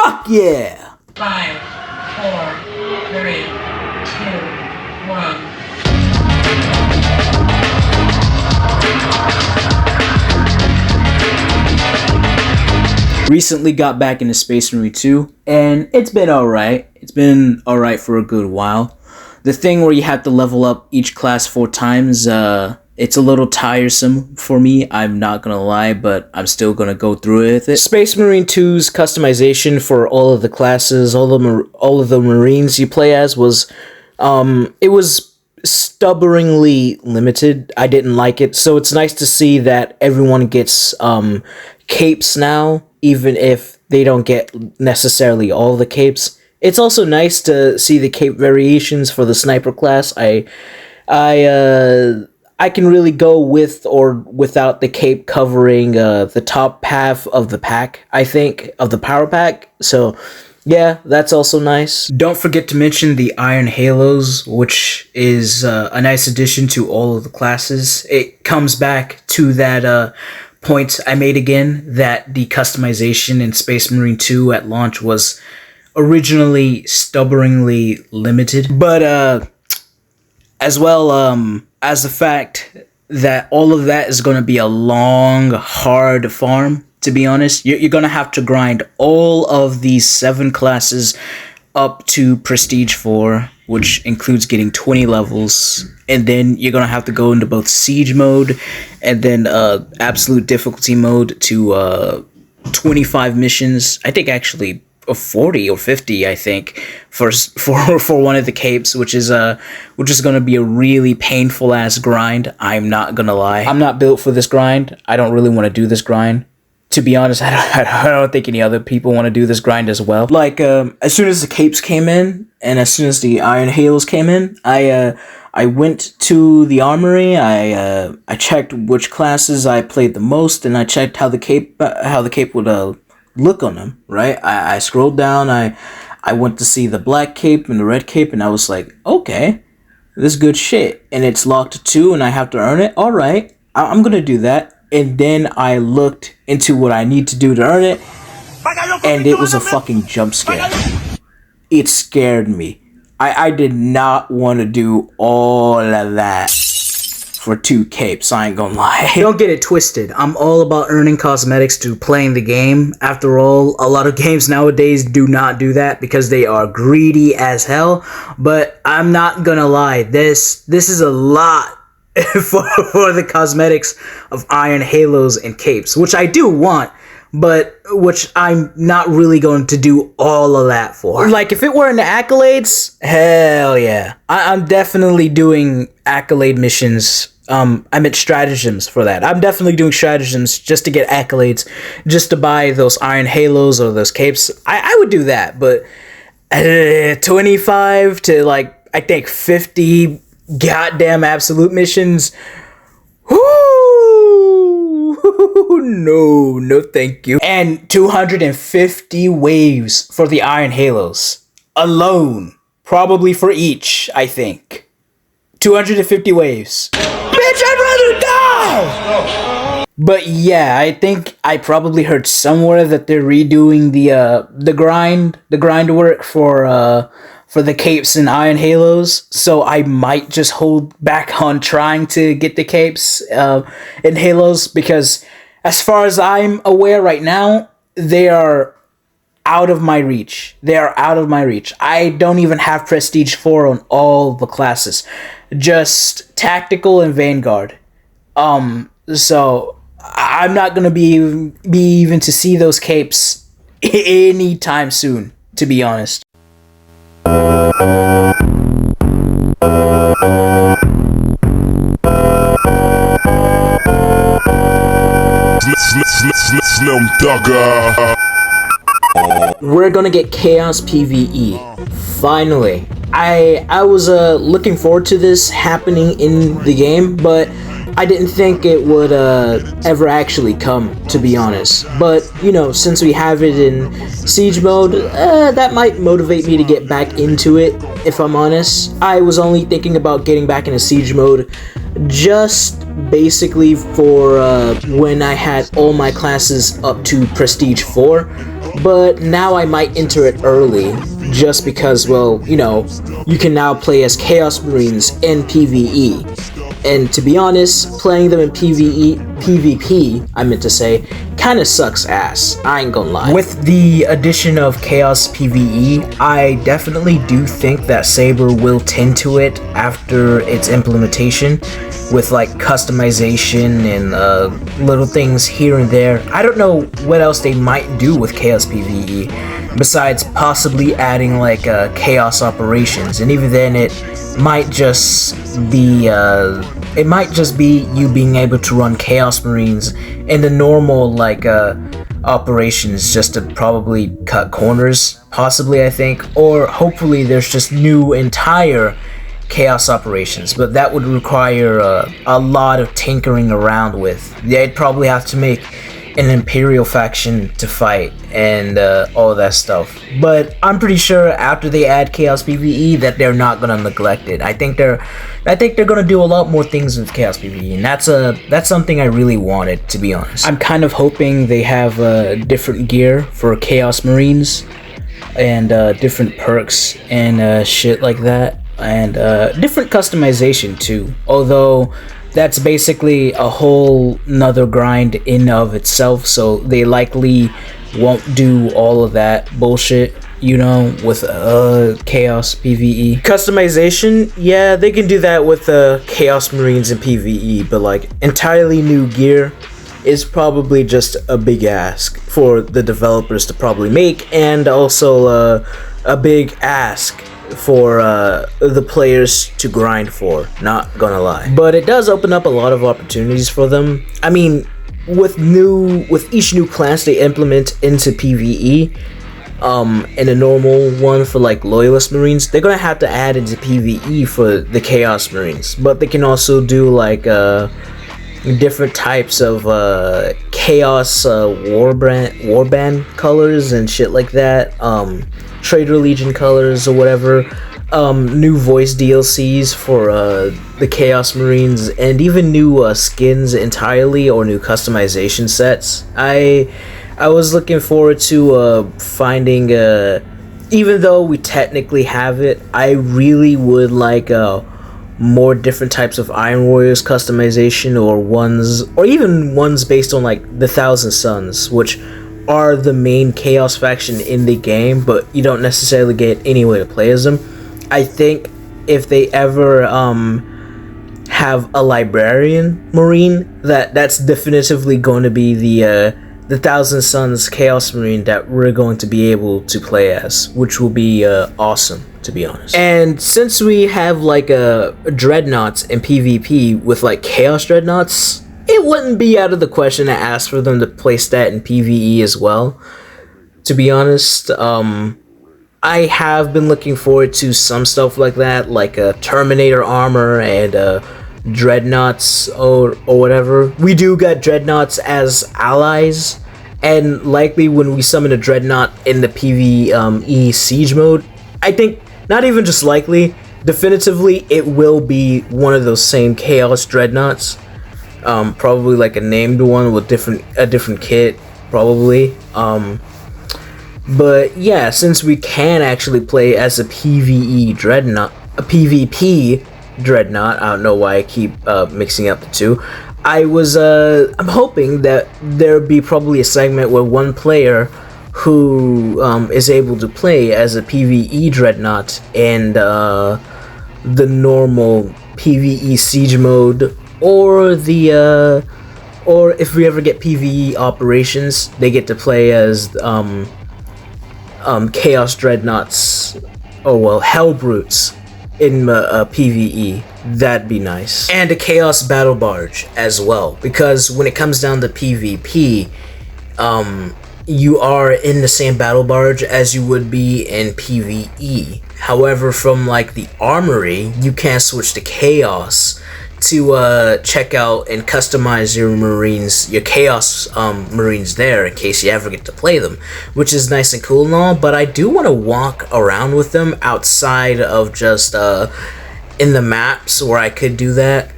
Fuck yeah! 5, 4, 3, 2, 1. Recently got back into Space Marine 2, and it's been alright. It's been alright for a good while. The thing where you have to level up each class 4 times, it's a little tiresome for me, I'm not gonna lie, but I'm still gonna go through it with it. Space Marine 2's customization for all of the classes, all of the Marines you play as was, it was stubbornly limited. I didn't like it, so it's nice to see that everyone gets, capes now, even if they don't get necessarily all the capes. It's also nice to see the cape variations for the sniper class. I can really go with or without the cape covering the top half of the pack, I think, of the power pack. So yeah, that's also nice. Don't forget to mention the Iron Halos, which is a nice addition to all of the classes. It comes back to that point I made again, that the customization in Space Marine 2 at launch was originally stubbornly limited, but as well as the fact that all of that is going to be a long, hard farm, to be honest. You're going to have to grind all of these 7 classes up to Prestige 4, which includes getting 20 levels, and then you're going to have to go into both Siege mode and then Absolute Difficulty mode to 25 missions. I think actually 40 or 50, I think, for one of the capes, which is going to be a really painful ass grind. I'm not going to lie. I'm not built for this grind. I don't really want to do this grind. To be honest, I don't think any other people want to do this grind as well. Like, as soon as the capes came in, and as soon as the Iron Halos came in, I went to the armory, I checked which classes I played the most, and I checked how the cape would look on them, right? I scrolled down, I went to see the black cape and the red cape, and I was like, okay, this is good shit. And it's locked to 2, and I have to earn it? Alright, I'm gonna do that. And then I looked into what I need to do to earn it, and it was a fucking jump scare. It scared me. I did not want to do all of that for 2 capes, I ain't gonna lie. Don't get it twisted. I'm all about earning cosmetics to playing the game. After all, a lot of games nowadays do not do that because they are greedy as hell. But I'm not gonna lie, this is a lot for the cosmetics of Iron Halos and capes, which I do want, but which I'm not really going to do all of that for. Like, if it were in the accolades, hell yeah. I'm definitely doing accolade missions. I meant stratagems for that. I'm definitely doing stratagems just to get accolades, just to buy those Iron Halos or those capes. I would do that, but 25 to, like, I think 50 goddamn absolute missions. No, thank you. And 250 waves for the Iron Halos alone, probably for each, I think. 250 waves. Bitch, I'd rather die. But yeah, I think I probably heard somewhere that they're redoing the grind work for the capes and Iron Halos, so I might just hold back on trying to get the capes and Halos, because as far as I'm aware right now, they are out of my reach. They are out of my reach. I don't even have Prestige 4 on all the classes, just Tactical and Vanguard. So I'm not gonna be even to see those capes anytime soon, to be honest. We're gonna get Chaos PVE. Finally. I was looking forward to this happening in the game, but I didn't think it would ever actually come, to be honest. But, you know, since we have it in Siege mode, that might motivate me to get back into it, if I'm honest. I was only thinking about getting back into Siege mode just basically for when I had all my classes up to Prestige 4. but now I might enter it early just because, well, you know, you can now play as Chaos Marines in PvE. And to be honest, playing them in PvP, I meant to say, kinda sucks ass. I ain't gonna lie. With the addition of Chaos PvE, I definitely do think that Saber will tend to it after its implementation, with like customization and little things here and there. I don't know what else they might do with Chaos PvE, besides possibly adding like Chaos Operations, and even then it might just be you being able to run Chaos Marines in the normal like operations just to probably cut corners, possibly, I think, or hopefully there's just new entire Chaos Operations, but that would require a lot of tinkering around with. They'd probably have to make an Imperial faction to fight and all that stuff. But I'm pretty sure after they add Chaos PvE that they're not gonna neglect it. I think they're gonna do a lot more things with Chaos PvE, and that's something I really wanted, to be honest. I'm kind of hoping they have different gear for Chaos Marines and different perks and shit like that, and different customization too. Although that's basically a whole nother grind in of itself, so they likely won't do all of that bullshit, you know, with Chaos PvE. Customization, yeah, they can do that with Chaos Marines and PvE, but like entirely new gear is probably just a big ask for the developers to probably make, and also a big ask for the players to grind for, not gonna lie. But it does open up a lot of opportunities for them. I mean, with each new class they implement into PvE, and a normal one for like Loyalist Marines, they're gonna have to add into PvE for the Chaos Marines. But they can also do like different types of Chaos warband colors and shit like that, Trader Legion colors or whatever, new voice DLCs for the Chaos Marines, and even new skins entirely, or new customization sets. I was looking forward to finding, even though we technically have it, I really would like more different types of Iron Warriors customization, or even ones based on like the Thousand Suns, which are the main Chaos faction in the game, but you don't necessarily get any way to play as them. I think if they ever have a Librarian Marine, that's definitively going to be the Thousand Suns Chaos Marine that we're going to be able to play as, which will be awesome, to be honest. And since we have like Dreadnoughts in PvP with like Chaos Dreadnoughts, it wouldn't be out of the question to ask for them to place that in PvE as well, to be honest. I have been looking forward to some stuff like that, like Terminator armor and Dreadnoughts or whatever. We do got Dreadnoughts as allies, and likely when we summon a Dreadnought in the PvE siege mode, I think, not even just likely, definitively it will be one of those same Chaos Dreadnoughts. Probably like a named one with a different kit, probably. But yeah, since we can actually play as a PvE Dreadnought, a PvP Dreadnought, I don't know why I keep mixing up the two. I'm hoping that there'd be probably a segment where one player who is able to play as a PvE Dreadnought and the normal PvE siege mode, or or if we ever get PvE operations, they get to play as Chaos Dreadnoughts, or well, Hell Brutes in PvE. That'd be nice. And a Chaos Battle Barge as well, because when it comes down to PvP, you are in the same battle barge as you would be in PvE. However, from like the armory, you can switch to Chaos to check out and customize your Marines, your Chaos Marines there, in case you ever get to play them, which is nice and cool and all. But I do want to walk around with them outside of just in the maps where I could do that,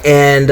and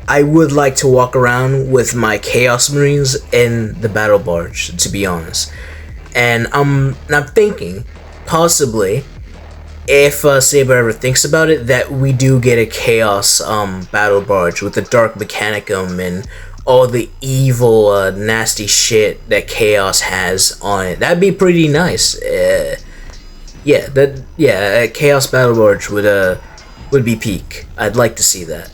I would like to walk around with my Chaos Marines in the battle barge, to be honest. And I'm thinking, possibly, if Saber ever thinks about it, that we do get a Chaos battle barge with the Dark Mechanicum and all the evil, nasty shit that Chaos has on it. That'd be pretty nice. A Chaos battle barge would be peak. I'd like to see that.